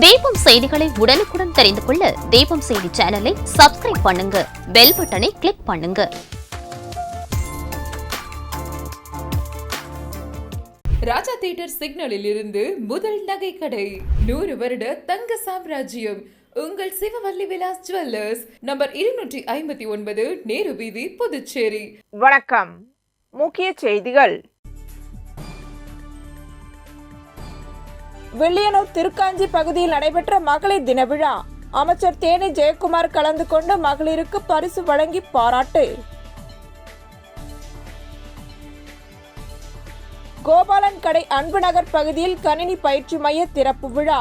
தீபம் செய்திகளை உடனுக்குடன் தெரிந்து கொள்ள தீபம் செய்தி சேனலை சப்ஸ்கிரைப் பண்ணுங்க, பெல் பட்டனை கிளிக் பண்ணுங்க. ராஜா தியேட்டர் சிக்னலில் இருந்து முதல் நகை கடை, 100 வருட தங்க சாம்ராஜ்யம் உங்கள் சிவவல்லி விலாஸ் ஜுவல்லர்ஸ், நம்பர் 259, நேரு வீதி, புதுச்சேரி. வணக்கம். முக்கிய செய்திகள். வில்லியனூர் திருக்காஞ்சி பகுதியில் நடைபெற்ற மகளிர் தின விழா. அமைச்சர் தேனி ஜெயக்குமார் கலந்து கொண்டு மகளிருக்கு பரிசு வழங்கி பாராட்டு. கோபாலன் கடை அன்பு நகர் பகுதியில் கணினி பயிற்சி மைய திறப்பு விழா.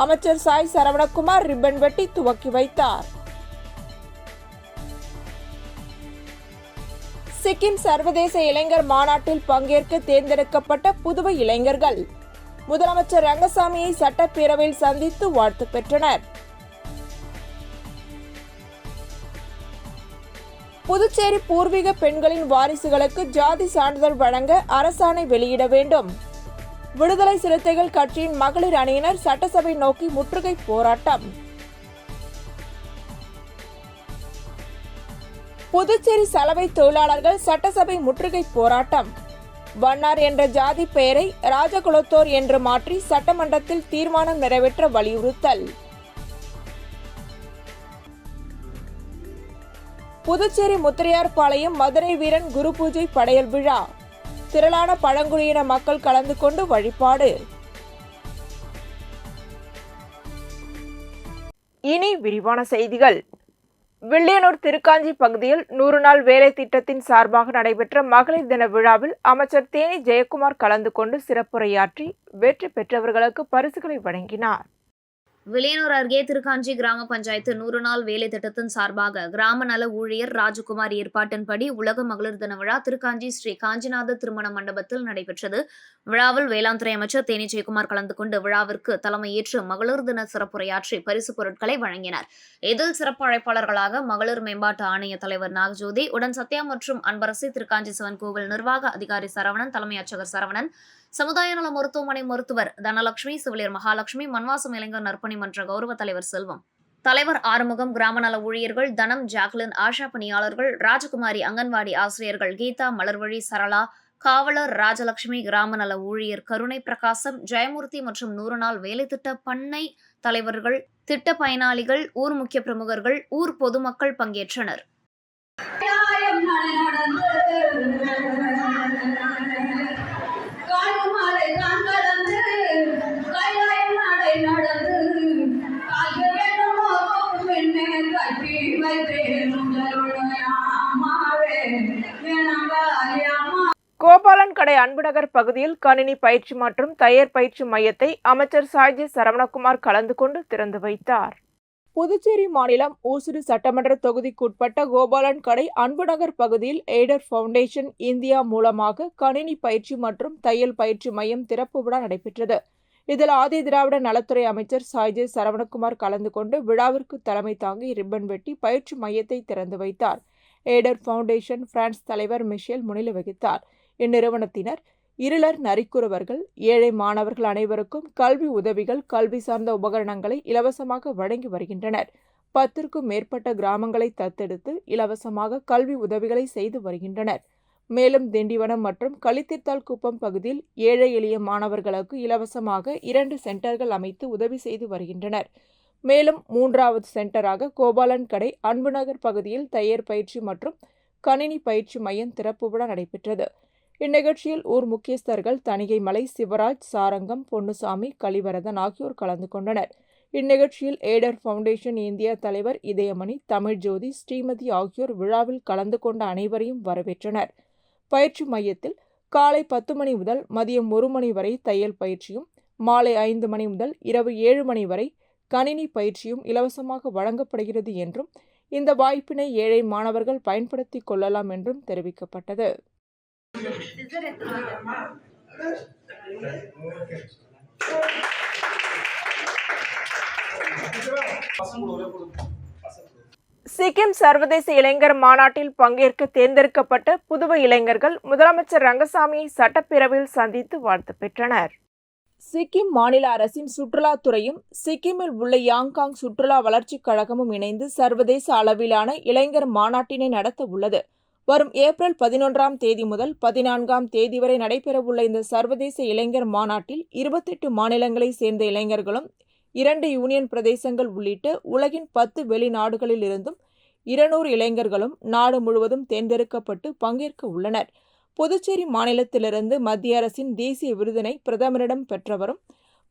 அமைச்சர் சாய் சரவணகுமார் ரிப்பன் வெட்டி துவக்கி வைத்தார். சிக்கிம் சர்வதேச இளைஞர் மாநாட்டில் பங்கேற்க தேர்ந்தெடுக்கப்பட்ட புதுவை இளைஞர்கள் முதலமைச்சர் ரங்கசாமியை சட்டப்பேரவையில் சந்தித்து வாழ்த்து பெற்றனர். புதுச்சேரி பூர்வீக பெண்களின் வாரிசுகளுக்கு ஜாதி சான்றிதழ் வழங்க அரசாணை வெளியிட வேண்டும். விடுதலை சிறுத்தைகள் கட்சியின் மகளிர் அணியினர் சட்டசபை நோக்கி முற்றுகை போராட்டம். புதுச்சேரி சலவை தொழிலாளர்கள் சட்டசபை முற்றுகை போராட்டம். வண்ணார் என்ற ஜாதி பெயரை ராஜகுலத்தோர் என்று மாற்றி சட்டமன்றத்தில் தீர்மானம் நிறைவேற்ற வலியுறுத்தல். புதுச்சேரி முத்திரையார்பாளையம் மதுரை வீரன் குரு பூஜை படையல் விழா. திரளான பழங்குடியின மக்கள் கலந்து கொண்டு வழிபாடு. இனி விரிவான செய்திகள். வில்லியனூர் திருக்காஞ்சி பகுதியில் 100 நாள் வேலை திட்டத்தின் சார்பாக நடைபெற்ற மகளிர் தின விழாவில் அமைச்சர் தேனி ஜெயக்குமார் கலந்து கொண்டு சிறப்புரையாற்றி வெற்றி பெற்றவர்களுக்கு பரிசுகளை வழங்கினார். வில்லியனூர் அருகே திருக்காஞ்சி கிராம பஞ்சாயத்து 100 நாள் வேலை திட்டத்தின் சார்பாக கிராம நல ஊழியர் ராஜகுமார் ஏற்பாட்டின்படி உலக மகளிர் தின விழா திருக்காஞ்சி ஸ்ரீ காஞ்சிநாத திருமண மண்டபத்தில் நடைபெற்றது. விழாவில் வேளாண் துறை அமைச்சர் தேனி ஜெயக்குமார் கலந்து கொண்டு விழாவிற்கு தலைமையேற்று மகளிர் தின சிறப்புரையாற்றி பரிசு பொருட்களை வழங்கினார். இதில் சிறப்பு அழைப்பாளர்களாக மகளிர் மேம்பாட்டு ஆணைய தலைவர் நாகஜோதி, உடன் சத்யா மற்றும் அன்பரசி, திருக்காஞ்சி சிவன் கோவில் நிர்வாக அதிகாரி சரவணன், தலைமை அர்ச்சகர் சரவணன், சமுதாய நல மருத்துவமனை மருத்துவர் தனலட்சுமி, செவிலியர் மகாலட்சுமி, மன்வாசம் இளைஞர் நற்பணி மன்ற கௌரவ தலைவர் செல்வம், தலைவர் ஆறுமுகம், கிராம நல ஊழியர்கள் தனம், ஜாக்லின், ஆஷா பணியாளர்கள் ராஜகுமாரி, அங்கன்வாடி ஆசிரியர்கள் கீதா, மலர்வழி, சரளா, காவலர் ராஜலட்சுமி, கிராம நல ஊழியர் கருணை பிரகாசம், ஜெயமூர்த்தி மற்றும் 100 நாள் வேலை திட்ட பண்ணை தலைவர்கள், திட்ட பயனாளிகள், ஊர் முக்கிய பிரமுகர்கள், ஊர் பொதுமக்கள் பங்கேற்றனர். கோபாலன் கடை அன்பு நகர் பகுதியில் கணினி பயிற்சி மற்றும் தையர் பயிற்சி மையத்தை அமைச்சர் சாய் சரவணகுமார் கலந்து கொண்டு திறந்து வைத்தார். புதுச்சேரி மாநிலம் ஊசுடு சட்டமன்ற தொகுதிக்குட்பட்ட கோபாலன் கடை அன்பு நகர் பகுதியில் எய்டர் ஃபவுண்டேஷன் இந்தியா மூலமாக கணினி பயிற்சி மற்றும் தையல் பயிற்சி மையம் திறப்பு விழா நடைபெற்றது. இதில் ஆதி திராவிட நலத்துறை அமைச்சர் சாய் சரவணகுமார் கலந்து கொண்டு விழாவிற்கு தலைமை தாங்கி ரிப்பன் வெட்டி பயிற்சி மையத்தை திறந்து வைத்தார். எய்டர் ஃபவுண்டேஷன் பிரான்ஸ் தலைவர் மிஷேல் முன்னிலை வகித்தார். இந்நிறுவனத்தினர் இருளர், நரிக்குறவர்கள், ஏழை மாணவர்கள் அனைவருக்கும் கல்வி உதவிகள், கல்வி சார்ந்த உபகரணங்களை இலவசமாக வழங்கி வருகின்றனர். 10க்கும் மேற்பட்ட கிராமங்களை தத்தெடுத்து இலவசமாக கல்வி உதவிகளை செய்து வருகின்றனர். மேலும் திண்டிவனம் மற்றும் களித்திர்த்தால் குப்பம் பகுதியில் ஏழை எளிய மாணவர்களுக்கு இலவசமாக 2 சென்டர்கள் அமைத்து உதவி செய்து வருகின்றனர். மேலும் 3வது சென்டராக கோபாலன் கடை அன்பு நகர் பகுதியில் தையர் பயிற்சி மற்றும் கணினி பயிற்சி மையம் திறப்பு விழா நடைபெற்றது. இந்நிகழ்ச்சியில் ஊர் முக்கியஸ்தர்கள் தணிகைமலை, சிவராஜ், சாரங்கம், பொன்னுசாமி, கலிவரதன் ஆகியோர் கலந்து கொண்டனர். இந்நிகழ்ச்சியில் எய்டர் ஃபவுண்டேஷன் இந்தியா தலைவர் இதயமணி, தமிழ்ஜோதி, ஸ்ரீமதி ஆகியோர் விழாவில் கலந்து கொண்ட அனைவரையும் வரவேற்றனர். பயிற்சி மையத்தில் காலை 10 மணி முதல் மதியம் 1 மணி வரை தையல் பயிற்சியும், மாலை 5 மணி முதல் இரவு 7 மணி வரை கணினி பயிற்சியும் இலவசமாக வழங்கப்படுகிறது என்றும் இந்த வாய்ப்பினை ஏழை மாணவர்கள் பயன்படுத்திக் கொள்ளலாம் என்றும் தெரிவிக்கப்பட்டது. சிக்கிம் சர்வதேச இளைஞர் மாநாட்டில் பங்கேற்க தேர்ந்தெடுக்கப்பட்ட புதுவை இளைஞர்கள் முதலமைச்சர் ரங்கசாமியை சட்டப்பேரவையில் சந்தித்து வாழ்த்து பெற்றனர். சிக்கிம் மாநில அரசின் சுற்றுலாத்துறையும் சிக்கிமில் உள்ள யாங்காங் சுற்றுலா வளர்ச்சிக் கழகமும் இணைந்து சர்வதேச அளவிலான இளைஞர் மாநாட்டினை நடத்த உள்ளது. வரும் ஏப்ரல் 11ஆம் தேதி முதல் 14ஆம் தேதி வரை நடைபெறவுள்ள இந்த சர்வதேச இளைஞர் மாநாட்டில் 28 மாநிலங்களைச் சேர்ந்த இளைஞர்களும் 2 யூனியன் பிரதேசங்கள் உள்ளிட்ட உலகின் 10 வெளிநாடுகளில் இருந்தும் 200 இளைஞர்களும் நாடு முழுவதும் தேர்ந்தெடுக்கப்பட்டு பங்கேற்க உள்ளனர். புதுச்சேரி மாநிலத்திலிருந்து மத்திய அரசின் தேசிய விருதினை பிரதமரிடம் பெற்றவரும்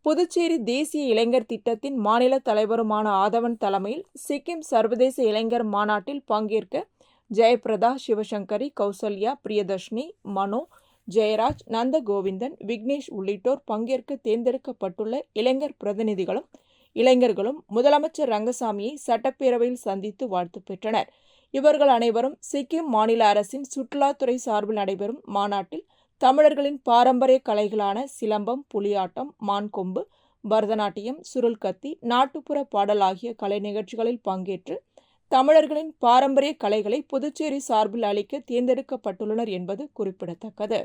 புதுச்சேரி தேசிய இளைஞர் திட்டத்தின் மாநில தலைவருமான ஆதவன் தலைமையில் சிக்கிம் சர்வதேச இளைஞர் மாநாட்டில் பங்கேற்க ஜெயபிரதா, சிவசங்கரி, கௌசல்யா, பிரியதர்ஷினி, மனோ, ஜெயராஜ், நந்தகோவிந்தன், விக்னேஷ் உள்ளிட்டோர் பங்கேற்க தேர்ந்தெடுக்கப்பட்டுள்ள இளைஞர் பிரதிநிதிகளும் இளைஞர்களும் முதலமைச்சர் ரங்கசாமியை சட்டப்பேரவையில் சந்தித்து வாழ்த்து பெற்றனர். இவர்கள் அனைவரும் சிக்கிம் மாநில அரசின் சுற்றுலாத்துறை சார்பில் நடைபெறும் மாநாட்டில் தமிழர்களின் பாரம்பரிய கலைகளான சிலம்பம், புலியாட்டம், மான்கொம்பு, பரதநாட்டியம், சுருள்கத்தி, நாட்டுப்புற பாடல் ஆகிய கலை நிகழ்ச்சிகளில் பங்கேற்று தமிழர்களின் பாரம்பரிய கலைகளை புதுச்சேரி சார்பில் அளிக்க தேர்ந்தெடுக்கப்பட்டுள்ளனர் என்பது குறிப்பிடத்தக்கது.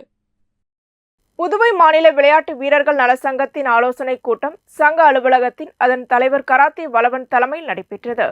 புதுவை மாநில விளையாட்டு வீரர்கள் நலச்சங்கத்தின் ஆலோசனைக் கூட்டம் சங்க அலுவலகத்தில் அதன் தலைவர் கராத்தே வளவன் தலைமையில் நடைபெற்றது.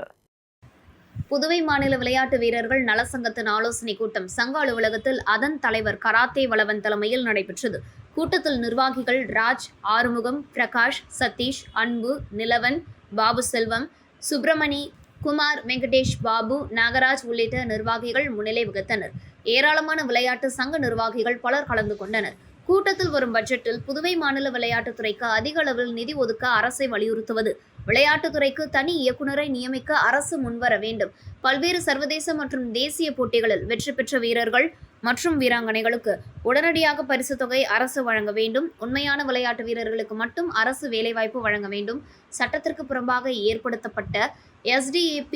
புதுவை மாநில விளையாட்டு வீரர்கள் நலசங்கத்தின் ஆலோசனைக் கூட்டம் சங்க அலுவலகத்தில் அதன் தலைவர் கராத்தே வளவன் தலைமையில் நடைபெற்றது. கூட்டத்தில் நிர்வாகிகள் ராஜ், ஆறுமுகம், பிரகாஷ், சதீஷ், அன்பு, நிலவன், பாபு செல்வம், சுப்பிரமணி, குமார், வெங்கடேஷ் பாபு, நாகராஜ் உள்ளிட்ட நிர்வாகிகள் முன்னிலை வகித்தனர். ஏராளமான விளையாட்டு சங்க நிர்வாகிகள் பலர் கலந்து கொண்டனர். கூட்டத்தில் வரும் பட்ஜெட்டில் புதுவை மாநில விளையாட்டுத்துறைக்கு அதிக அளவில் நிதி ஒதுக்க அரசை வலியுறுத்துவது, விளையாட்டுத்துறைக்கு தனி இயக்குநரை நியமிக்க அரசு முன்வர வேண்டும், பல்வேறு சர்வதேச மற்றும் தேசிய போட்டிகளில் வெற்றி பெற்ற வீரர்கள் மற்றும் வீராங்கனைகளுக்கு உடனடியாக பரிசு தொகை அரசு வழங்க வேண்டும், உண்மையான விளையாட்டு வீரர்களுக்கு மட்டும் அரசு வேலைவாய்ப்பு வழங்க வேண்டும், சட்டத்திற்கு புறம்பாக ஏற்படுத்தப்பட்ட SDP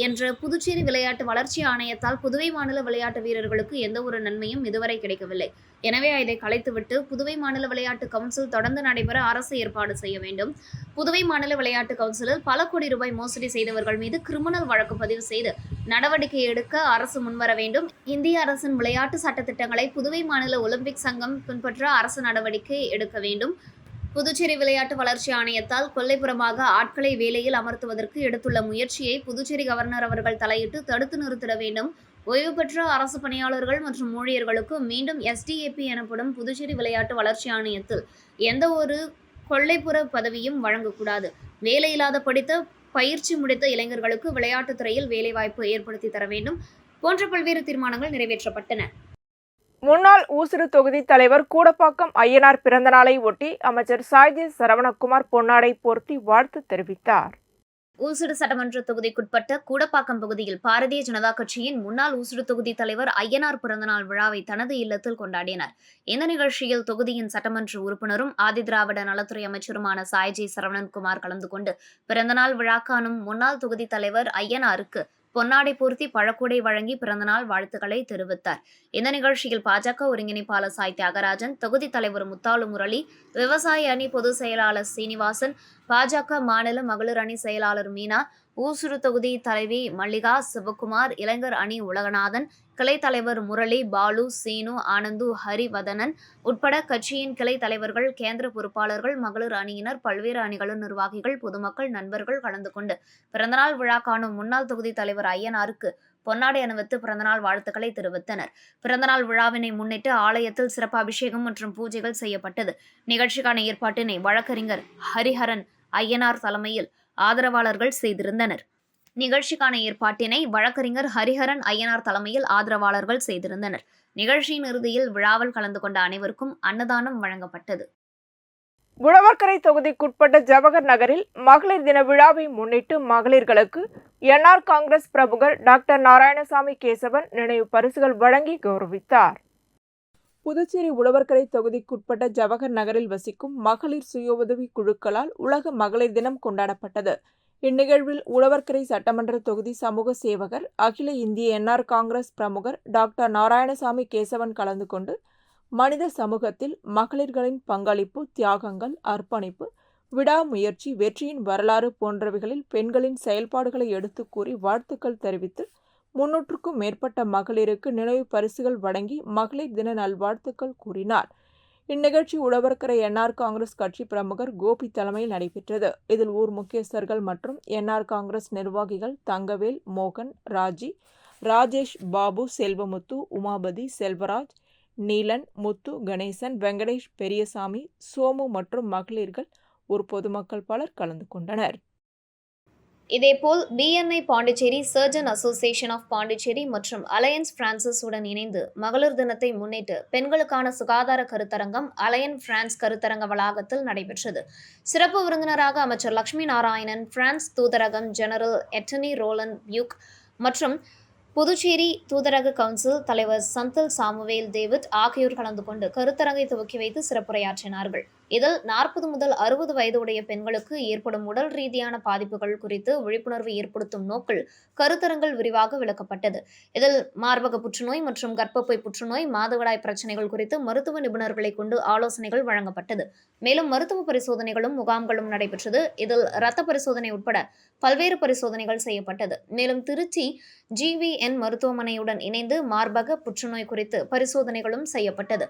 என்ற புதுச்சேரி விளையாட்டு வளர்ச்சி ஆணையத்தால் புதுவை மாநில விளையாட்டு வீரர்களுக்கு எந்த ஒரு நன்மையும் இதுவரை கிடைக்கவில்லை. எனவே இதை கலைத்துவிட்டு புதுவை மாநில விளையாட்டு கவுன்சில் தொடர்ந்து நடைபெற அரசு ஏற்பாடு செய்ய வேண்டும். புதுவை மாநில விளையாட்டு கவுன்சிலில் பல கோடி ரூபாய் மோசடி செய்தவர்கள் மீது கிரிமினல் வழக்கு பதிவு செய்து நடவடிக்கை எடுக்க அரசு முன்வர வேண்டும். இந்திய அரசின் விளையாட்டு சட்டத்திட்டங்களை புதுவை மாநில ஒலிம்பிக் சங்கம் பின்பற்ற அரசு நடவடிக்கை எடுக்க வேண்டும். புதுச்சேரி விளையாட்டு வளர்ச்சி ஆணையத்தால் கொல்லைப்புறமாக ஆட்களை வேலையில் அமர்த்துவதற்கு எடுத்துள்ள முயற்சியை புதுச்சேரி கவர்னர் அவர்கள் தலையிட்டு தடுத்து நிறுத்திட வேண்டும். ஓய்வு பெற்ற அரசு பணியாளர்கள் மற்றும் ஊழியர்களுக்கு மீண்டும் SDP எனப்படும் புதுச்சேரி விளையாட்டு வளர்ச்சி ஆணையத்தில் எந்த ஒரு கொல்லைப்புற பதவியும் வழங்கக்கூடாது. வேலையில்லாத படித்த பயிற்சி முடித்த இளைஞர்களுக்கு விளையாட்டுத்துறையில் வேலைவாய்ப்பு ஏற்படுத்தி தர வேண்டும் போன்ற பல்வேறு தீர்மானங்கள் நிறைவேற்றப்பட்டன. முன்னாள் ஊசுடு தொகுதி தலைவர் கூடப்பாக்கம் ஐயனார் பிறந்தநாளை ஒட்டி அமைச்சர் சாய்ஜி சரவணகுமார் பொன்னாடை போர்த்தி வாழ்த்து தெரிவித்தார். ஊசுடு சட்டமன்ற தொகுதிக்குட்பட்ட கூடப்பாக்கம் பகுதியில் பாரதிய ஜனதா கட்சியின் முன்னாள் ஊசுடு தொகுதி தலைவர் ஐயனார் பிறந்தநாள் விழாவை தனது இல்லத்தில் கொண்டாடினார். இந்த நிகழ்ச்சியில் தொகுதியின் சட்டமன்ற உறுப்பினரும் ஆதிதிராவிட நலத்துறை அமைச்சருமான சாய்ஜி சரவணகுமார் கலந்து கொண்டு பிறந்தநாள் விழா காணும் முன்னாள் தொகுதி தலைவர் ஐயனாருக்கு பொன்னாடை போர்த்தி பழக்கூடை வழங்கி பிறந்தநாள் வாழ்த்துக்களை தெரிவித்தார். இந்த நிகழ்ச்சியில் பாஜக ஒருங்கிணைப்பாளர் சாய் தியாகராஜன், தொகுதி தலைவர் முத்தாலு முரளி, விவசாய அணி பொதுச் செயலாளர் சீனிவாசன், பாஜக மாநில மகளிர் அணி செயலாளர் மீனா, ஊசுடு தொகுதி தலைவி மல்லிகா, சிவகுமார், இளைஞர் அணி உலகநாதன், கிளை தலைவர் முரளி, பாலு, சீனு, ஆனந்து, ஹரிவதனன் உட்பட கட்சியின் கிளை தலைவர்கள், கேந்திர பொறுப்பாளர்கள், மகளிர் அணியினர், பல்வேறு அணிகளின் நிர்வாகிகள், பொதுமக்கள், நண்பர்கள் கலந்து கொண்டு பிறந்தநாள் விழா காணும் முன்னாள் தொகுதி தலைவர் ஐயனாருக்கு பொன்னாடை அணிவித்து பிறந்தநாள் வாழ்த்துக்களை தெரிவித்தனர். பிறந்தநாள் விழாவினை முன்னிட்டு ஆலயத்தில் சிறப்பு அபிஷேகம் மற்றும் பூஜைகள் செய்யப்பட்டது. நிகழ்ச்சிக்கான ஏற்பாட்டினை வழக்கறிஞர் ஹரிஹரன் ஐயனார் தலைமையில் ஆதரவாளர்கள் செய்திருந்தனர். நிகழ்ச்சிக்கான ஏற்பாட்டினை வழக்கறிஞர் ஹரிஹரன் ஐயனார் தலைமையில் ஆதரவாளர்கள் செய்திருந்தனர். நிகழ்ச்சியின் இறுதியில் விழாவில் கலந்து கொண்ட அனைவருக்கும் அன்னதானம் வழங்கப்பட்டது. உழவர்கரை தொகுதிக்குட்பட்ட ஜவஹர் நகரில் மகளிர் தின விழாவை முன்னிட்டு மகளிர்களுக்கு NR காங்கிரஸ் பிரமுகர் டாக்டர் நாராயணசாமி கேசவன் நினைவு பரிசுகள் வழங்கி கௌரவித்தார். புதுச்சேரி உழவர்கரை தொகுதிக்குட்பட்ட ஜவஹர் நகரில் வசிக்கும் மகளிர் சுய உதவி குழுக்களால் உலக மகளிர் தினம் கொண்டாடப்பட்டது. இந்நிகழ்வில் உழவர்கரை சட்டமன்ற தொகுதி சமூக சேவகர், அகில இந்திய NR காங்கிரஸ் பிரமுகர் டாக்டர் நாராயணசாமி கேசவன் கலந்து கொண்டு மனித சமூகத்தில் மகளிர்களின் பங்களிப்பு, தியாகங்கள், அர்ப்பணிப்பு, விடாமுயற்சி, வெற்றியின் வரலாறு போன்றவைகளில் பெண்களின் செயல்பாடுகளை எடுத்து கூறி வாழ்த்துக்கள் தெரிவித்து 300க்கும் மேற்பட்ட மகளிருக்கு நினைவு பரிசுகள் வழங்கி மகளிர் தின நல்வாழ்த்துக்கள் கூறினார். இந்நிகழ்ச்சி உழவர்கரை என்ஆர் காங்கிரஸ் கட்சி பிரமுகர் கோபி தலைமையில் நடைபெற்றது. இதில் ஊர் முக்கியஸ்தர்கள் மற்றும் என்ஆர் காங்கிரஸ் நிர்வாகிகள் தங்கவேல், மோகன், ராஜி, ராஜேஷ், பாபு, செல்வமுத்து, உமாபதி, செல்வராஜ், நீலன், முத்து, கணேசன், வெங்கடேஷ், பெரியசாமி, சோமு மற்றும் மகளிர்கள் ஒரு பொதுமக்கள் பலர் கலந்து கொண்டனர். இதேபோல் PNI Pondicherry, surgeon association of Pondicherry மற்றும் அலையன்ஸ் பிரான்சிஸ் உடன் இணைந்து மகளிர் தினத்தை முன்னிட்டு பெண்களுக்கான சுகாதார கருத்தரங்கம் அலையன் பிரான்ஸ் கருத்தரங்க வளாகத்தில் நடைபெற்றது. சிறப்பு விருந்தினராக அமைச்சர் லட்சுமி நாராயணன், பிரான்ஸ் தூதரகம் ஜெனரல் எட்டனி ரோலன் பியூக் மற்றும் புதுச்சேரி தூதரக கவுன்சில் தலைவர் சந்தல் சாமுவேல் டேவிட் ஆகியோர் கலந்து கொண்டு கருத்தரங்கை துவக்கி வைத்து சிறப்புரையாற்றினார்கள். இதில் 40 முதல் 60 வயது உடைய பெண்களுக்கு ஏற்படும் உடல் ரீதியான பாதிப்புகள் குறித்து விழிப்புணர்வு ஏற்படுத்தும் நோக்கில் கருத்தரங்கில் விரிவாக விளக்கப்பட்டது. இதில் மார்பக புற்றுநோய் மற்றும் கர்ப்பப்பை புற்றுநோய், மாதவிடாய் பிரச்சனைகள் குறித்து மருத்துவ நிபுணர்களை கொண்டு ஆலோசனைகள் வழங்கப்பட்டது. மேலும் மருத்துவ பரிசோதனைகளும் முகாம்களும் நடைபெற்றது. இதில் இரத்த பரிசோதனை உட்பட பல்வேறு பரிசோதனைகள் செய்யப்பட்டது. மேலும் திருச்சி GVN மருத்துவமனையுடன் இணைந்து மார்பக புற்றுநோய் குறித்து பரிசோதனைகளும் செய்யப்பட்டது.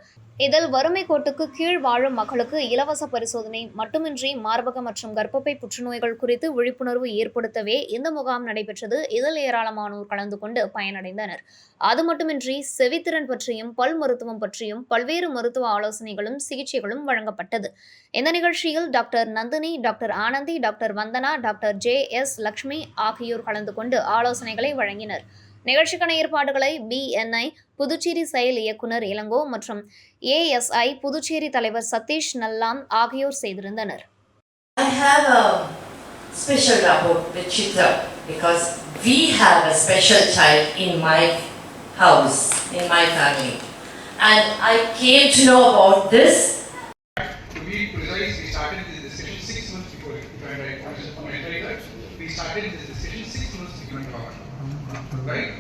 இதில் வறுமை கோட்டுக்கு கீழ் வாழும் மக்களுக்கு இலவச பரிசோதனை மட்டுமின்றி மார்பக மற்றும் கர்ப்பப்பை புற்றுநோய்கள் குறித்து விழிப்புணர்வு ஏற்படுத்தவே இந்த முகாம் நடைபெற்றது. இதில் ஏராளமானோர் கலந்து கொண்டு பயனடைந்தனர். அது மட்டுமின்றி செவித்திறன் பற்றியும் பல் மருத்துவம் பற்றியும் பல்வேறு மருத்துவ ஆலோசனைகளும் சிகிச்சைகளும் வழங்கப்பட்டது. இந்த நிகழ்ச்சியில் doctor Nandini, doctor Anandhi, doctor Vandana, doctor JS Lakshmi ஆகியோர் கலந்து கொண்டு ஆலோசனைகளை வழங்கினர். நிகழ்ச்சிக்கான ஏற்பாடுகளை BNI புதுச்சேரி செயல் இயக்குனர் இளங்கோ மற்றும் ASI புதுச்சேரி தலைவர் சதீஷ் நல்லாம் ஆகியோர் செய்திருந்தனர். I have a special rapport with Chitra because we have a special child in my house, in my family. And I came to know about this. To be precise, we started this decision 6 months before it. If I'm right, we started this decision 6 months before. Right?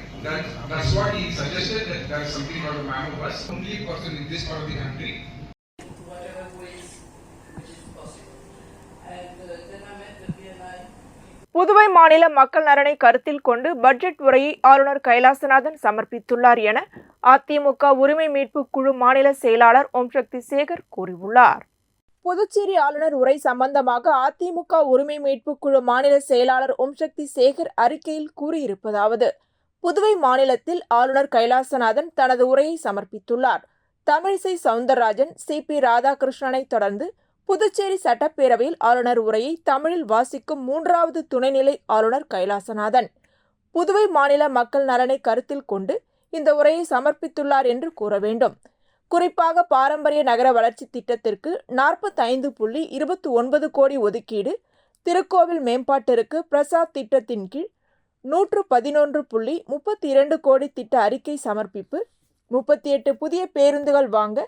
That's what he suggested, that there's something called a man of us, only person in this part of the country. Whatever ways which is possible. And then I met the BNI. Puduvai மாநில மக்கள் நலனை கருத்தில் கொண்டு budget உரையை ஆளுநர் கைலாசநாதன் சமர்ப்பித்துள்ளார் என அதிமுக உரிமை மீட்பு குழு மாநில செயலாளர் ஓம்சக்தி சேகர் கூறியுள்ளார். புதுச்சேரி ஆளுநர் உரை சம்பந்தமாக அதிமுக உரிமை மீட்பு குழு மாநில செயலாளர் ஓம்சக்தி சேகர் அறிக்கையில் கூறியிருப்பதாவது: புதுவை மாநிலத்தில் ஆளுநர் கைலாசநாதன் தனது உரையை சமர்ப்பித்துள்ளார். தமிழிசை சவுந்தரராஜன், CP ராதாகிருஷ்ணனை தொடர்ந்து புதுச்சேரி சட்டப்பேரவையில் ஆளுநர் உரையை தமிழில் வாசிக்கும் 3வது துணைநிலை ஆளுநர் கைலாசநாதன் புதுவை மாநில மக்கள் நலனை கருத்தில் கொண்டு இந்த உரையை சமர்ப்பித்துள்ளார் என்று கூற வேண்டும். குறிப்பாக பாரம்பரிய நகர வளர்ச்சி திட்டத்திற்கு 45.29 கோடி ஒதுக்கீடு, திருக்கோவில் மேம்பாட்டிற்கு பிரசாத் திட்டத்தின் கீழ் 111.32 கோடி திட்ட அறிக்கை சமர்ப்பிப்பு, 38 புதிய பேருந்துகள் வாங்க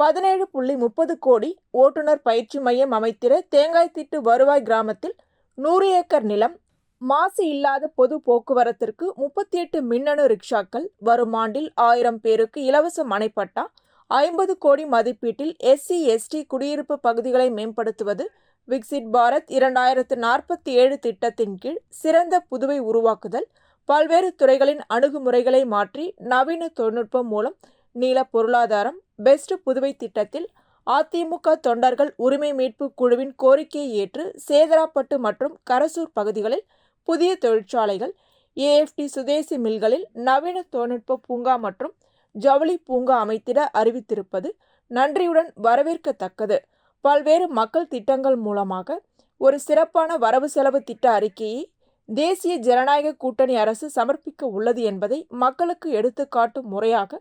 17.30 கோடி, ஓட்டுநர் பயிற்சி மையம் அமைத்திட தேங்காய்த்திட்டு வருவாய் கிராமத்தில் 100 ஏக்கர் நிலம், மாசு இல்லாத பொது போக்குவரத்திற்கு 38 மின்னணு ரிக்ஷாக்கள், வரும் ஆண்டில் 1000 பேருக்கு இலவச மனைப்பட்டா, 50 கோடி மதிப்பீட்டில் SC/ST குடியிருப்பு பகுதிகளை மேம்படுத்துவது, விக்சிட் பாரத் 2047 திட்டத்தின் கீழ் சிறந்த புதுவை உருவாக்குதல், பல்வேறு துறைகளின் அணுகுமுறைகளை மாற்றி நவீன தொழில்நுட்பம் மூலம் நீல பொருளாதாரம், பெஸ்ட் புதுவை திட்டத்தில் அதிமுக தொண்டர்கள் உரிமை மீட்பு குழுவின் கோரிக்கையை ஏற்று சேதராப்பட்டு மற்றும் கரசூர் பகுதிகளில் புதிய தொழிற்சாலைகள், AFT சுதேசி மில்களில் நவீன தொழில்நுட்ப பூங்கா மற்றும் ஜவுளி பூங்கா அமைத்திட அறிவித்திருப்பது நன்றியுடன் வரவேற்கத்தக்கது. பல்வேறு மக்கள் திட்டங்கள் மூலமாக ஒரு சிறப்பான வரவு செலவு திட்ட அறிக்கையை தேசிய ஜனநாயக கூட்டணி அரசு சமர்ப்பிக்க உள்ளது என்பதை மக்களுக்கு எடுத்துக்காட்டும் முறையாக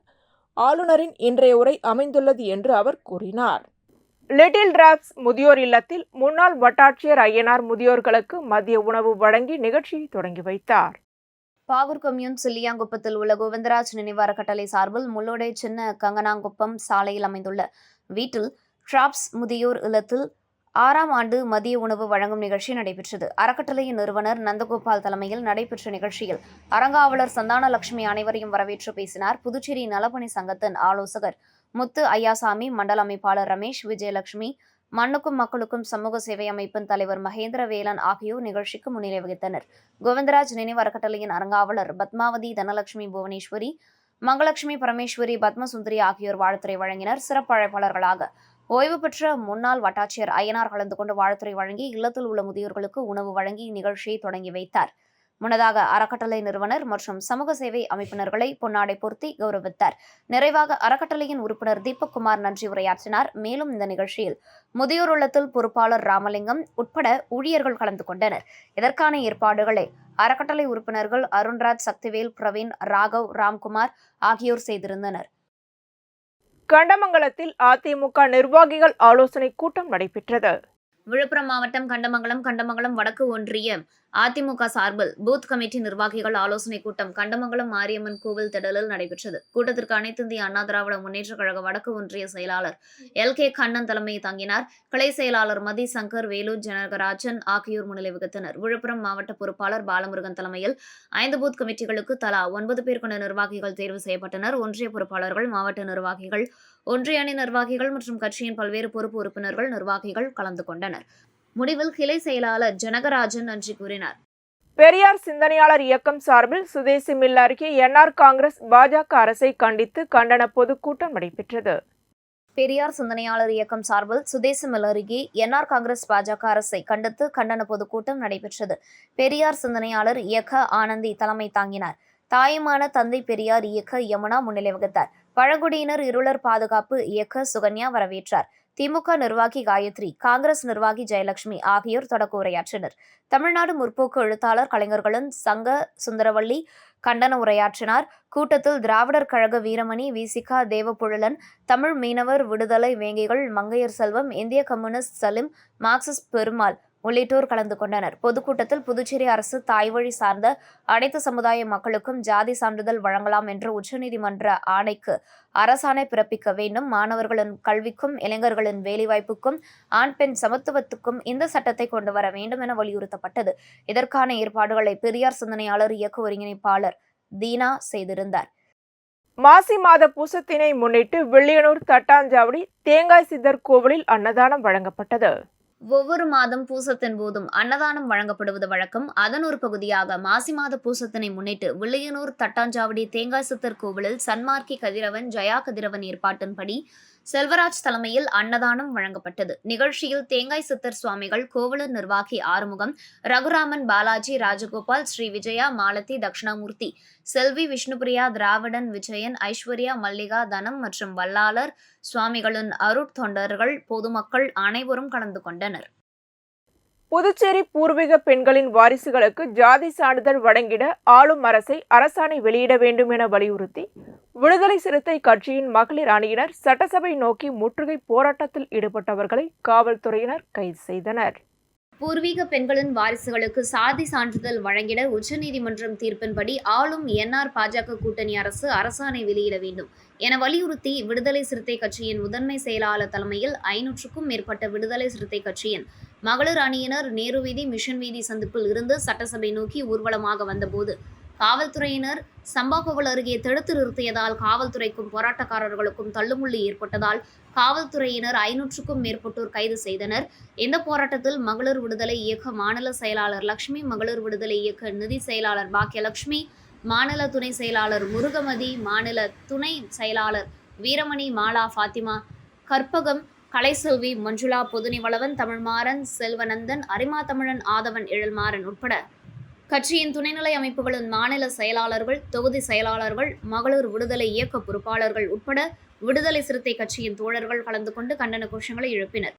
ஆளுநரின் இன்றைய உரை அமைந்துள்ளது என்று அவர் கூறினார். லிட்டில் டிராப்ஸ் முதியோர் இல்லத்தில் முன்னாள் வட்டாட்சியர் ஐயனார் முதியோர்களுக்கு மதிய உணவு வழங்கி நிகழ்ச்சியை தொடங்கி வைத்தார். பாவூர் கம்யூன் சில்லியாங்குப்பத்தில் உள்ள கோவிந்தராஜ் நினைவு அறக்கட்டளை சார்பில் முள்ளோடை சின்ன கங்கனாங்குப்பம் சாலையில் அமைந்துள்ள வீட்டில் டிராப்ஸ் முதியோர் இல்லத்தில் 6ஆம் ஆண்டு மதிய உணவு வழங்கும் நிகழ்ச்சி நடைபெற்றது. அறக்கட்டளையின் நிறுவனர் நந்தகோபால் தலைமையில் நடைபெற்ற நிகழ்ச்சியில் அரங்காவலர் சந்தானலட்சுமி அனைவரையும் வரவேற்று பேசினார். புதுச்சேரி நலப்பணி சங்கத்தின் ஆலோசகர் முத்து ஐயாசாமி, மண்டல அமைப்பாளர் ரமேஷ், விஜயலட்சுமி, மண்ணுக்கும் மக்களுக்கும் சமூக சேவை அமைப்பின் தலைவர் மகேந்திர வேலன் ஆகியோர் நிகழ்ச்சிக்கு முன்னிலை வகித்தனர். கோவிந்தராஜ் நினைவு அறக்கட்டளையின் அரங்காவலர் பத்மாவதி, தனலட்சுமி, புவனேஸ்வரி, மங்களலட்சுமி, பரமேஸ்வரி, பத்மசுந்தரி ஆகியோர் வாழ்த்துரை வழங்கினர். சிறப்பு அழைப்பாளர்களாக ஓய்வு பெற்ற முன்னாள் வட்டாட்சியர் அய்யனார் கலந்து கொண்டு வாழ்த்துரை வழங்கி இல்லத்தில் உள்ள முதியோர்களுக்கு உணவு வழங்கி நிகழ்ச்சியை தொடங்கி வைத்தார். முன்னதாக அறக்கட்டளை நிறுவனர் மற்றும் சமூக சேவை அமைப்பினர்களை பொன்னாடை பொருத்தி கௌரவித்தார். நிறைவாக அறக்கட்டளையின் உறுப்பினர் தீபக்குமார் நன்றி உரையாற்றினார். மேலும் இந்த நிகழ்ச்சியில் முதியோர் இல்லத்தில் பொறுப்பாளர் ராமலிங்கம் உட்பட ஊழியர்கள் கலந்து கொண்டனர். இதற்கான ஏற்பாடுகளை அறக்கட்டளை உறுப்பினர்கள் அருண்ராஜ், சக்திவேல், பிரவீன், ராகவ், ராம்குமார் ஆகியோர் செய்திருந்தனர். கண்டமங்கலத்தில் அதிமுக நிர்வாகிகள் ஆலோசனை கூட்டம் நடைபெற்றது. விழுப்புரம் மாவட்டம் கண்டமங்கலம் வடக்கு ஒன்றியம் அதிமுக சார்பில் பூத் கமிட்டி நிர்வாகிகள் ஆலோசனைக் கூட்டம் கண்டமங்கலம் மாரியம்மன் கோவில் திடலில் நடைபெற்றது. கூட்டத்திற்கு அனைத்து இந்திய அண்ணா திராவிட முன்னேற்றக் கழக வடக்கு ஒன்றிய செயலாளர் LK கண்ணன் தலைமை தாங்கினார். கிளை செயலாளர் மதி சங்கர், வேலூர் ஜனகராஜன் ஆகியோர் முன்னிலை வகித்தனர். விழுப்புரம் மாவட்ட பொறுப்பாளர் பாலமுருகன் தலைமையில் 5 பூத் கமிட்டிகளுக்கு தலா 9 பேர் கொண்ட நிர்வாகிகள் தேர்வு செய்யப்பட்டனர். ஒன்றிய பொறுப்பாளர்கள், மாவட்ட நிர்வாகிகள், ஒன்றிய அணி நிர்வாகிகள் மற்றும் கட்சியின் பல்வேறு பொறுப்பு உறுப்பினர்கள், நிர்வாகிகள் கலந்து கொண்டனர். முடிவில் கிளை செயலாளர் ஜனகராஜன் நன்றி கூறினார். பெரியார் சிந்தனையாளர் இயக்கம் சார்பில் சுதேசி மில் அருகே NR காங்கிரஸ் பாஜக அரசை கண்டித்து கண்டன பொதுக்கூட்டம் நடைபெற்றது. பெரியார் சிந்தனையாளர் இயக்கம் சார்பில் சுதேசி மில் அருகே NR காங்கிரஸ் பாஜக அரசை கண்டித்து கண்டன பொதுக்கூட்டம் நடைபெற்றது. பெரியார் சிந்தனையாளர் இயக்க ஆனந்தி தலைமை தாங்கினார். தாயுமான தந்தை பெரியார் இயக்க யமுனா முன்னிலை வகித்தார். பழங்குடியினர் இருளர் பாதுகாப்பு இயக்க சுகன்யா வரவேற்றார். திமுக நிர்வாகி காயத்ரி, காங்கிரஸ் நிர்வாகி ஜெயலட்சுமி ஆகியோர் தொடக்க உரையாற்றினர். தமிழ்நாடு முற்போக்கு எழுத்தாளர் கலைஞர்களின் சங்க சுந்தரவள்ளி கண்டன உரையாற்றினார். கூட்டத்தில் திராவிடர் கழக வீரமணி, விசிகா தேவப்புழலன், தமிழ் மீனவர் விடுதலை வேங்கைகள் மங்கையர் செல்வம், இந்திய கம்யூனிஸ்ட் சலிம், மார்க்சிஸ்ட் பெருமாள் உள்ளிட்டோர் கலந்து கொண்டனர். பொதுக்கூட்டத்தில் புதுச்சேரி அரசு தாய்வழி சார்ந்த அனைத்து சமுதாய மக்களுக்கும் ஜாதி சான்றிதழ் வழங்கலாம் என்ற உச்சநீதிமன்ற ஆணைக்கு அரசாணை பிறப்பிக்க வேண்டும், மாணவர்களின் கல்விக்கும் இளைஞர்களின் வேலைவாய்ப்புக்கும் ஆண் பெண் சமத்துவத்துக்கும் இந்த சட்டத்தை கொண்டு வர வேண்டும் என வலியுறுத்தப்பட்டது. இதற்கான ஏற்பாடுகளை பெரியார் சிந்தனையாளர் இயக்க ஒருங்கிணைப்பாளர் தீனா செய்திருந்தார். மாசி மாத பூசத்தினை முன்னிட்டு வில்லியனூர் தட்டாஞ்சாவடி தேங்காய் சித்தர் கோவிலில் அன்னதானம் வழங்கப்பட்டது. ஒவ்வொரு மாதம் பூசத்தின் போதும் அன்னதானம் வழங்கப்படுவது வழக்கம். அதன் ஒரு பகுதியாக மாசி மாத பூசத்தினை முன்னிட்டு வில்லியனூர் தட்டாஞ்சாவடி தேங்காய் சித்தர் கோவிலில் சன்மார்க்கி கதிரவன், ஜெயா கதிரவன் ஏற்பாட்டின்படி செல்வராஜ் தலைமையில் அன்னதானம் வழங்கப்பட்டது. நிகழ்ச்சியில் தேங்காய் சித்தர் சுவாமிகள், கோவிலர் நிர்வாகி ஆறுமுகம், ரகுராமன், பாலாஜி, ராஜகோபால், ஸ்ரீ விஜயா, மாலதி, தட்சிணாமூர்த்தி, செல்வி, விஷ்ணுபிரியா, திராவிடன், விஜயன், ஐஸ்வர்யா, மல்லிகா, தனம் மற்றும் வல்லாளர் சுவாமிகளின் அருட்தொண்டர்கள், பொதுமக்கள் அனைவரும் கலந்து கொண்டனர். புதுச்சேரி பூர்வீக பெண்களின் வாரிசுகளுக்கு ஜாதி சான்றிதழ் வழங்கிட ஆளும் அரசை அரசாணை வெளியிட வேண்டும் என வலியுறுத்தி விடுதலை சிறுத்தை கட்சியின் மகளிர் அணியினர் சட்டசபை நோக்கி முற்றுகை போராட்டத்தில் ஈடுபட்டவர்களை காவல்துறையினர் கைது செய்தனர். பூர்வீக பெண்களின் வாரிசுகளுக்கு சாதி சான்றிதழ் வழங்கிட உச்சநீதிமன்றம் தீர்ப்பின்படி ஆளும் NR பாஜக கூட்டணி அரசு அரசாணை வெளியிட வேண்டும் என வலியுறுத்தி விடுதலை சிறுத்தை கட்சியின் முதன்மை செயலாளர் தலைமையில் 500க்கும் மேற்பட்ட விடுதலை சிறுத்தை கட்சியின் மகளிர் அணியினர் நேரு வீதி, மிஷன் வீதி சந்திப்பில் இருந்து சட்டசபை நோக்கி ஊர்வலமாக வந்தபோது காவல்துறையினர் சம்பாகோவில் அருகே தடுத்து நிறுத்தியதால் காவல்துறைக்கும் போராட்டக்காரர்களுக்கும் தள்ளுமுள்ளு ஏற்பட்டதால் காவல்துறையினர் 500க்கும் மேற்பட்டோர் கைது செய்தனர். இந்த போராட்டத்தில் மகளிர் விடுதலை இயக்க மாநில செயலாளர் லட்சுமி, மகளிர் விடுதலை இயக்க நிதி செயலாளர் பாக்கியலட்சுமி, மாநில துணை செயலாளர் முருகமதி, மாநில துணை செயலாளர் வீரமணி, மாலா, ஃபாத்திமா, கற்பகம், கலைசெல்வி, மஞ்சுளா, பொதுனிவளவன், தமிழ்மாறன், செல்வநந்தன், அரிமா தமிழன், ஆதவன், எழில்மாறன் உட்பட கட்சியின் துணைநிலை அமைப்புகளின் மாநில செயலாளர்கள், தொகுதி செயலாளர்கள், மகளிர் விடுதலை இயக்க பொறுப்பாளர்கள் உட்பட விடுதலை சிறுத்தை கட்சியின் தோழர்கள் கலந்து கொண்டு கண்டன கோஷங்களை எழுப்பினர்.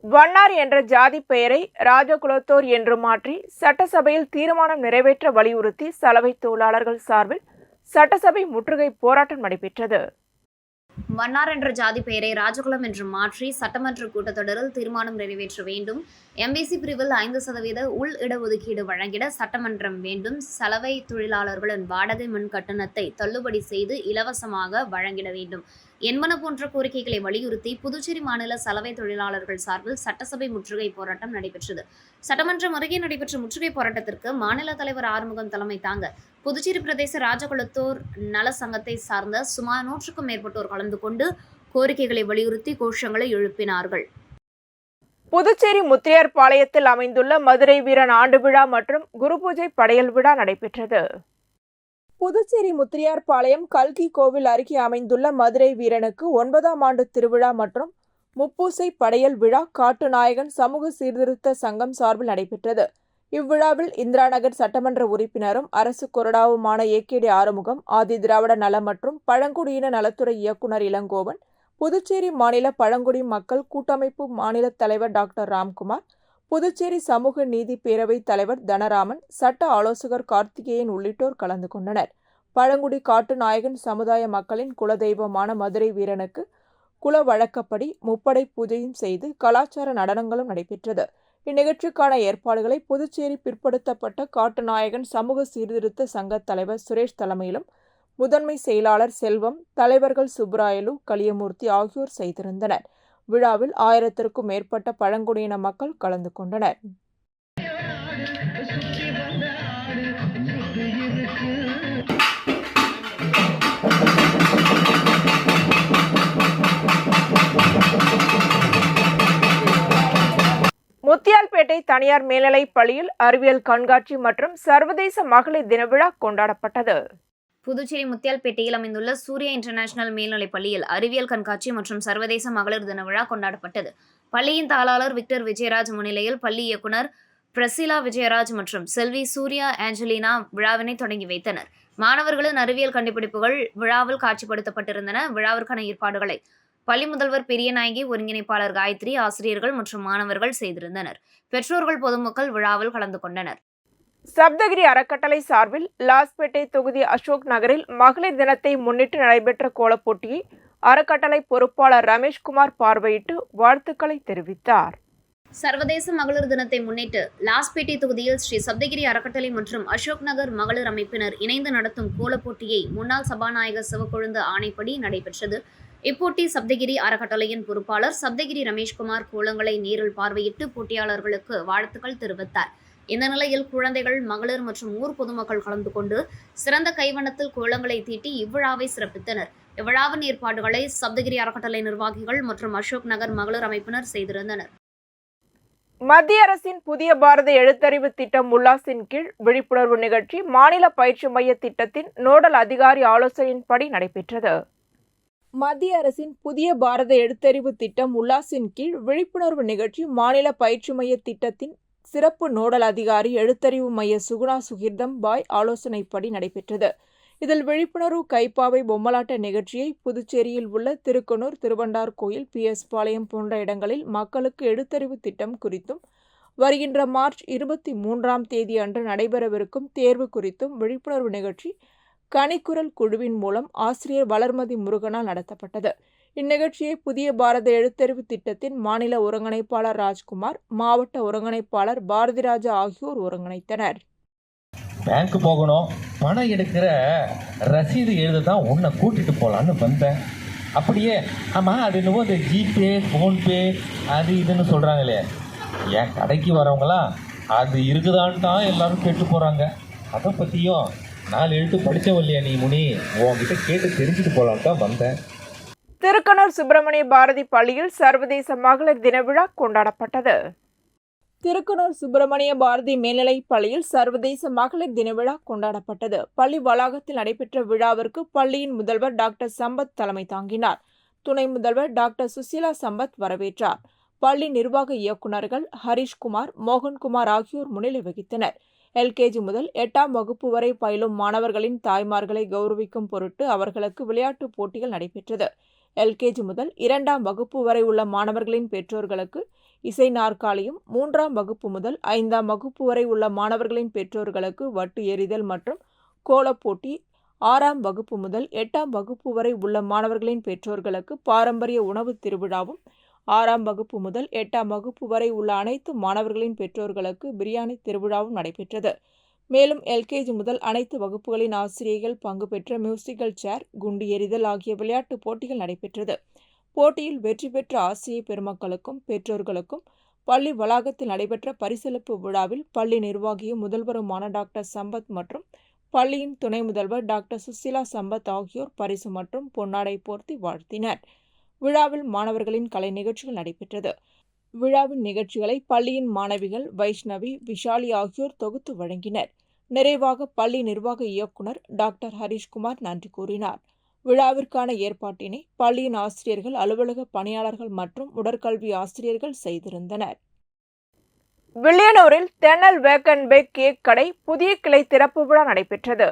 வண்ணார் என்ற ஜாதி பெயரை ராஜகுலத்தோர் என்று மாற்றி சட்டசபையில் தீர்மானம் நிறைவேற்ற வலியுறுத்தி சலவை தொழிலாளர்கள் சார்பில் சட்டசபை முற்றுகை போராட்டம் நடைபெற்றது. மன்னார் என்ற ஜாதி பெயரை ராஜகுலம் என்று மாற்றி சட்டமன்ற கூட்டத்தொடரில் தீர்மானம் நிறைவேற்ற வேண்டும். MBC பிரிவில் 5% உள் இடஒதுக்கீடு வழங்கிட சட்டமன்றம் வேண்டும். சலவை தொழிலாளர்களின் வாடகை மின் கட்டணத்தை தள்ளுபடி செய்து இலவசமாக வழங்கிட வேண்டும். என்பன போன்ற கோரிக்கைகளை வலியுறுத்தி புதுச்சேரி மாநில சலவை தொழிலாளர்கள் சார்பில் சட்டசபை முற்றுகை போராட்டம் நடைபெற்றது. சட்டமன்றம் அருகே நடைபெற்ற முற்றுகை போராட்டத்திற்கு மாநில தலைவர் ஆறுமுகம் தலைமை தாங்க புதுச்சேரி பிரதேச ராஜகுலத்தோர் நல சங்கத்தை சார்ந்த சுமார் 100க்கும் மேற்பட்டோர் கலந்து கொண்டு கோரிக்கைகளை வலியுறுத்தி கோஷங்களை எழுப்பினார்கள். புதுச்சேரி முத்தியார்பாளையத்தில் அமைந்துள்ள மதுரை வீரன் ஆண்டு விழா மற்றும் குரு பூஜை படையல் விழா நடைபெற்றது. புதுச்சேரி முத்தியார்பாளையம் கல்கி கோவில் அருகே அமைந்துள்ள மதுரை வீரனுக்கு 9ஆம் ஆண்டு திருவிழா மற்றும் முப்பூசை படையல் விழா காட்டுநாயகன் சமூக சீர்திருத்த சங்கம் சார்பில் நடைபெற்றது. இவ்விழாவில் இந்திரா நகர் சட்டமன்ற உறுப்பினரும் அரசு கொறடாவுமான ஏகேடி ஆறுமுகம், ஆதி திராவிட நல மற்றும் பழங்குடியின நலத்துறை இயக்குநர் இளங்கோவன், புதுச்சேரி மாநில பழங்குடி மக்கள் கூட்டமைப்பு மாநில தலைவர் டாக்டர் ராம்குமார், புதுச்சேரி சமூக நீதி பேரவை தலைவர் தனராமன், சட்ட ஆலோசகர் கார்த்திகேயன் உள்ளிட்டோர் கலந்து கொண்டனர். பழங்குடி காட்டுநாயகன் சமுதாய மக்களின் குலதெய்வமான மதுரை வீரனுக்கு குல வழக்கப்படி முப்படை பூஜையும் செய்து கலாச்சார நடனங்களும் நடைபெற்றது. இந்நிகழ்ச்சிக்கான ஏற்பாடுகளை புதுச்சேரி பிற்படுத்தப்பட்ட காட்டுநாயகன் சமூக சீர்திருத்த சங்க தலைவர் சுரேஷ் தலைமையிலும், முதன்மை செயலாளர் செல்வம், தலைவர்கள் சுப்ராயலு, கலியமூர்த்தி ஆகியோர் செய்திருந்தனர். விழாவில் 1000க்கும் மேற்பட்ட பழங்குடியின மக்கள் கலந்து கொண்டனர். முத்தியால்பேட்டை தனியார் மேல்நிலைப் பள்ளியில் அறிவியல் கண்காட்சி மற்றும் சர்வதேச மகளிர் தின விழா கொண்டாடப்பட்டது. புதுச்சேரி முத்தியால்பேட்டையில் அமைந்துள்ள சூர்யா இன்டர்நேஷனல் மேல்நிலைப் பள்ளியில் அறிவியல் கண்காட்சி மற்றும் சர்வதேச மகளிர் தின விழா கொண்டாடப்பட்டது. பள்ளியின் தாளாளர் விக்டர் விஜயராஜ் முன்னிலையில் பள்ளி இயக்குனர் பிரசிலா விஜயராஜ் மற்றும் செல்வி சூர்யா ஆஞ்சலினா விழாவினை தொடங்கி வைத்தனர். மாணவர்களின் அறிவியல் கண்டுபிடிப்புகள் விழாவில் காட்சிப்படுத்தப்பட்டிருந்தன. விழாவிற்கான ஏற்பாடுகளை பள்ளி முதல்வர் பெரியநாயகி, ஒருங்கிணைப்பாளர் காயத்ரி, ஆசிரியர்கள் மற்றும் மாணவர்கள் செய்திருந்தனர். பெற்றோர்கள், பொதுமக்கள் விழாவில் கலந்து கொண்டனர். சப்தகிரி அறக்கட்டளை சார்பில் லாஸ்பேட்டை தொகுதி அசோக் நகரில் மகளிர் தினத்தை முன்னிட்டு நடைபெற்ற கோலப்போட்டியை அறக்கட்டளை பொறுப்பாளர் ரமேஷ்குமார் பார்வையிட்டு வாழ்த்துக்களை தெரிவித்தார். சர்வதேச மகளிர் தினத்தை முன்னிட்டு லாஸ்பேட்டை தொகுதியில் ஸ்ரீ சப்தகிரி அறக்கட்டளை மற்றும் அசோக் நகர் மகளிர் அமைப்பினர் இணைந்து நடத்தும் கோலப்போட்டியை முன்னாள் சபாநாயகர் சிவக்கொழுந்து ஆணைப்படி நடைபெற்றது. இப்போட்டி சப்தகிரி அறக்கட்டளையின் பொறுப்பாளர் சப்தகிரி ரமேஷ்குமார் கோலங்களை நேரில் பார்வையிட்டு போட்டியாளர்களுக்கு வாழ்த்துக்கள் தெரிவித்தார். இந்த நிலையில் குழந்தைகள், மகளிர் மற்றும் ஊர் பொதுமக்கள் கலந்து கொண்டு சிறந்த கைவண்ணத்தில் கோலங்களை தீட்டி இவ்விழாவை சிறப்பித்தனர். இவ்விழாவின் ஏற்பாடுகளை சப்தகிரி அறக்கட்டளை நிர்வாகிகள் மற்றும் அசோக் நகர் மகளிர் அமைப்பினர் செய்திருந்தனர். மத்திய அரசின் புதிய பாரத எழுத்தறிவு திட்டம் உல்லாஸின் கீழ் விழிப்புணர்வு நிகழ்ச்சி மாநில பயிற்சி மைய திட்டத்தின் நோடல் அதிகாரி ஆலோசனையின்படி நடைபெற்றது. மத்திய அரசின் புதிய பாரத எழுத்தறிவு திட்டம் உல்லாஸின் கீழ் விழிப்புணர்வு நிகழ்ச்சி மாநில பயிற்சி மைய திட்டத்தின் சிறப்பு நோடல் அதிகாரி எழுத்தறிவு மைய சுகுணா சுகிர்தம் பாய் ஆலோசனைப்படி நடைபெற்றது. இதில் விழிப்புணர்வு கைப்பாவை பொம்மலாட்ட நிகழ்ச்சியை புதுச்சேரியில் உள்ள திருக்கனூர், திருவண்டார் கோயில், PS பாளையம் போன்ற இடங்களில் மக்களுக்கு எழுத்தறிவு திட்டம் குறித்தும், வருகின்ற மார்ச் 23ஆம் தேதி அன்று நடைபெறவிருக்கும் தேர்வு குறித்தும் விழிப்புணர்வு நிகழ்ச்சி கனிக்குரல் குழுவின் மூலம் ஆசிரியர் வளர்மதி முருகனால் நடத்தப்பட்டது. இந்நிகழ்ச்சியை புதிய பாரத எழுத்தறிவு திட்டத்தின் மாநில ஒருங்கிணைப்பாளர் ராஜ்குமார், மாவட்ட ஒருங்கிணைப்பாளர் பாரதிராஜா ஆகியோர் ஒருங்கிணைத்தனர். பேங்க் போகணும், பணம் எடுக்கிற ரசீது எழுத தான் உன்னை கூட்டிட்டு போகலான்னு வந்தேன். அப்படியே ஆமாம், அது என்னவோ இந்த ஜிபே, ஃபோன்பே அது இதுன்னு சொல்கிறாங்களே, என் கடைக்கு வரவங்களாம் அது இருக்குதான்னு தான் எல்லாரும் கேட்டு போகிறாங்க. அதை பற்றியும் 4 எழுத்து படித்தவல்லையா நீ முனி, உன்கிட்ட கேட்டு தெரிஞ்சுட்டு போகலான்னு தான் வந்தேன். திருக்கனூர் சுப்பிரமணிய பாரதி பள்ளியில் சர்வதேச மகளிர் தின விழா கொண்டாடப்பட்டது. திருக்கனூர் சுப்பிரமணிய பாரதி மேல்நிலைப் பள்ளியில் சர்வதேச மகளிர் தின விழா கொண்டாடப்பட்டது. பள்ளி வளாகத்தில் நடைபெற்ற விழாவிற்கு பள்ளியின் முதல்வர் டாக்டர் சம்பத் தலைமை தாங்கினார். துணை முதல்வர் டாக்டர் சுசீலா சம்பத் வரவேற்றார். பள்ளி நிர்வாக இயக்குநர்கள் ஹரிஷ்குமார், மோகன்குமார் ஆகியோர் முன்னிலை வகித்தனர். LKG முதல் 8ஆம் வகுப்பு வரை பயிலும் மாணவர்களின் தாய்மார்களை கௌரவிக்கும் பொருட்டு அவர்களுக்கு விளையாட்டுப் போட்டிகள் நடைபெற்றது. LKG முதல் 2ஆம் வகுப்பு வரை உள்ள மாணவர்களின் பெற்றோர்களுக்கு இசை நாற்காலியும், 3ஆம் வகுப்பு முதல் 5ஆம் வகுப்பு வரை உள்ள மாணவர்களின் பெற்றோர்களுக்கு வட்டு எறிதல் மற்றும் கோலப்போட்டி, 6ஆம் வகுப்பு முதல் 8ஆம் வகுப்பு வரை உள்ள மாணவர்களின் பெற்றோர்களுக்கு பாரம்பரிய உணவு திருவிழாவும், 6ஆம் வகுப்பு முதல் 8ஆம் வகுப்பு வரை உள்ள அனைத்து மாணவர்களின் பெற்றோர்களுக்கு பிரியாணி திருவிழாவும் நடைபெற்றது. மேலும் எல்கேஜி முதல் அனைத்து வகுப்புகளின் ஆசிரியர்கள் பங்கு பெற்ற மியூசிக்கல் சேர், குண்டு எறிதல் ஆகிய விளையாட்டுப் போட்டிகள் நடைபெற்றது. போட்டியில் வெற்றி பெற்ற ஆசிரியர் பெருமக்களுக்கும் பெற்றோர்களுக்கும் பள்ளி வளாகத்தில் நடைபெற்ற பரிசளிப்பு விழாவில் பள்ளி நிர்வாகியும் முதல்வருமான டாக்டர் சம்பத் மற்றும் பள்ளியின் துணை முதல்வர் டாக்டர் சுசிலா சம்பத் ஆகியோர் பரிசு மற்றும் பொன்னாடை போர்த்தி வாழ்த்தினர். விழாவில் மாணவர்களின் கலை நிகழ்ச்சிகள் நடைபெற்றது. விழாவின் நிகழ்ச்சிகளை பள்ளியின் மாணவிகள் வைஷ்ணவி, விஷாலி ஆகியோர் தொகுத்து வழங்கினர். நிறைவாக பள்ளி நிர்வாக இயக்குனர் டாக்டர் ஹரிஷ்குமார் நன்றி கூறினார். விழாவிற்கான ஏற்பாட்டினை பள்ளியின் ஆசிரியர்கள், அலுவலக பணியாளர்கள் மற்றும் உடற்கல்வி ஆசிரியர்கள் செய்திருந்தனர். வில்லியனூரில் தென்னல் வேக் அண்ட் பேக் கேக் கடை புதிய கிளை திறப்பு விழா நடைபெற்றது.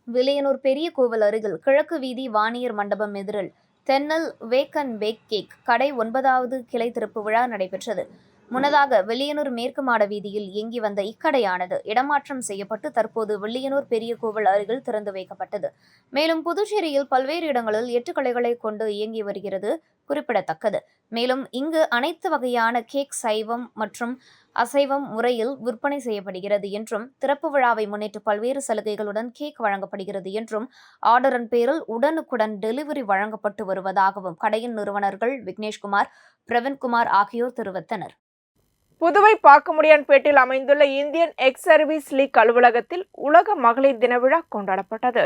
வில்லியனூர் பெரிய கோவில் அருகில் கிழக்கு வீதி வாணியர் மண்டபம் எதிரில் தென்னல் வேக் அண்ட் பேக் கேக் கடை 9வது கிளை திறப்பு விழா நடைபெற்றது. முன்னதாக வில்லியனூர் மேற்கு மாட வீதியில் இயங்கி வந்த இக்கடையானது இடமாற்றம் செய்யப்பட்டு தற்போது வில்லியனூர் பெரிய கோவில் அருகில் திறந்து வைக்கப்பட்டது. மேலும் புதுச்சேரியில் பல்வேறு இடங்களில் 8 கடைகளை கொண்டு இயங்கி வருகிறது குறிப்பிடத்தக்கது. மேலும் இங்கு அனைத்து வகையான கேக் சைவம் மற்றும் அசைவம் முறையில் விற்பனை செய்யப்படுகிறது என்றும், திறப்பு விழாவை முன்னிட்டு பல்வேறு சலுகைகளுடன் கேக் வழங்கப்படுகிறது என்றும், ஆர்டரின் பேரில் உடனுக்குடன் டெலிவரி வழங்கப்பட்டு வருவதாகவும் கடையின் நிறுவனர்கள் விக்னேஷ்குமார், பிரவீன்குமார் ஆகியோர் தெரிவித்தனர். புதுவை பாக்கமுடியான்பேட்டில் அமைந்துள்ள இந்தியன் எக்ஸ் சர்வீஸ் லீக் அலுவலகத்தில் உலக மகளிர் தின விழா கொண்டாடப்பட்டது.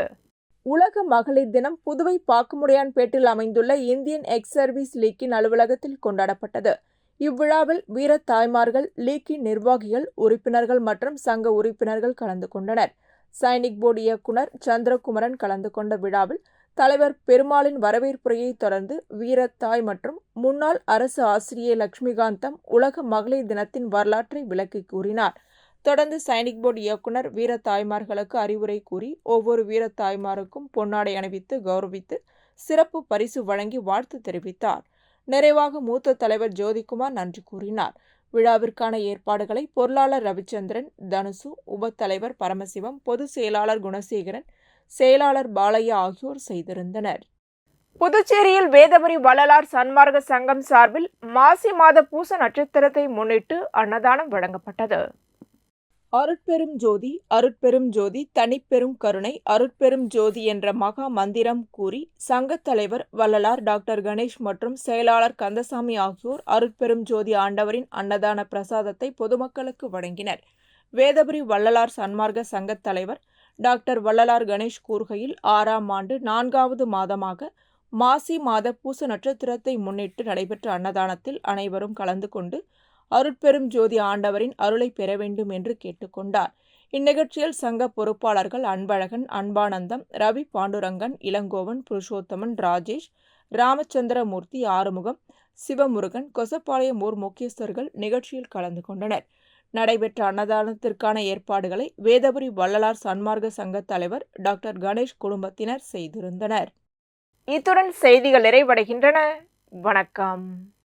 உலக மகளிர் தினம் புதுவை பாக்கமுடியான்பேட்டில் அமைந்துள்ள இந்தியன் எக்ஸ் சர்வீஸ் லீக்கின் அலுவலகத்தில் கொண்டாடப்பட்டது. இவ்விழாவில் வீர தாய்மார்கள், லீக்கின் நிர்வாகிகள், உறுப்பினர்கள் மற்றும் சங்க உறுப்பினர்கள் கலந்து கொண்டனர். சைனிக் போர்டு இயக்குனர் சந்திரகுமரன் கலந்து கொண்ட விழாவில் தலைவர் பெருமாளின் வரவேற்புரையை தொடர்ந்து வீரத்தாய் மற்றும் முன்னாள் அரசு ஆசிரியர் லட்சுமிகாந்தம் உலக மகளிர் தினத்தின் வரலாற்றை விளக்கி கூறினார். தொடர்ந்து சைனிக் போர்டு இயக்குனர் வீரத்தாய்மார்களுக்கு அறிவுரை கூறி ஒவ்வொரு வீரத்தாய்மாருக்கும் பொன்னாடை அணிவித்து கௌரவித்து சிறப்பு பரிசு வழங்கி வாழ்த்து தெரிவித்தார். நிறைவாக மூத்த தலைவர் ஜோதிகுமார் நன்றி கூறினார். விழாவிற்கான ஏற்பாடுகளை பொருளாளர் ரவிச்சந்திரன், தனுசு, உபத்தலைவர் பரமசிவம், பொதுச் செயலாளர் குணசேகரன், செயலாளர் பாலையா ஆகியோர் செய்திருந்தனர். புதுச்சேரியில் வேதபுரி வள்ளலார் சன்மார்க்க சங்கம் சார்பில் மாசி மாத பூச நட்சத்திரத்தை முன்னிட்டு அன்னதானம் வழங்கப்பட்டது. அருட்பெரும் ஜோதி, அருட்பெரும் ஜோதி, தனிப்பெரும் கருணை, அருட்பெரும் ஜோதி என்ற மகா மந்திரம் கூறி சங்கத் தலைவர் வள்ளலார் டாக்டர் கணேஷ் மற்றும் செயலாளர் கந்தசாமி ஆகியோர் அருட்பெரும் ஜோதி ஆண்டவரின் அன்னதான பிரசாதத்தை பொதுமக்களுக்கு வழங்கினர். வேதபுரி வள்ளலார் சன்மார்க்க சங்கத் தலைவர் டாக்டர் வள்ளலார் கணேஷ் கூறுகையில், 6ஆம் ஆண்டு 4வது மாதமாக மாசி மாத பூச நட்சத்திரத்தை முன்னிட்டு நடைபெற்ற அன்னதானத்தில் அனைவரும் கலந்து கொண்டு அருட்பெரும் ஜோதி ஆண்டவரின் அருளை பெற வேண்டும் என்று கேட்டுக்கொண்டார். இந்நிகழ்ச்சியில் சங்க பொறுப்பாளர்கள் அன்பழகன், அன்பானந்தம், ரவி பாண்டுரங்கன், இளங்கோவன், புருஷோத்தமன், ராஜேஷ், ராமச்சந்திரமூர்த்தி, ஆறுமுகம், சிவமுருகன், கொசப்பாளையம் ஊர் முக்கியஸ்தர்கள் நிகழ்ச்சியில் கலந்து கொண்டனர். நடைபெற்ற அன்னதானத்திற்கான ஏற்பாடுகளை வேதபுரி வள்ளலார் சன்மார்க்க சங்க தலைவர் டாக்டர் கணேஷ் குடும்பத்தினர் செய்திருந்தனர். இத்துடன் செய்திகள் நிறைவடைகின்றன. வணக்கம்.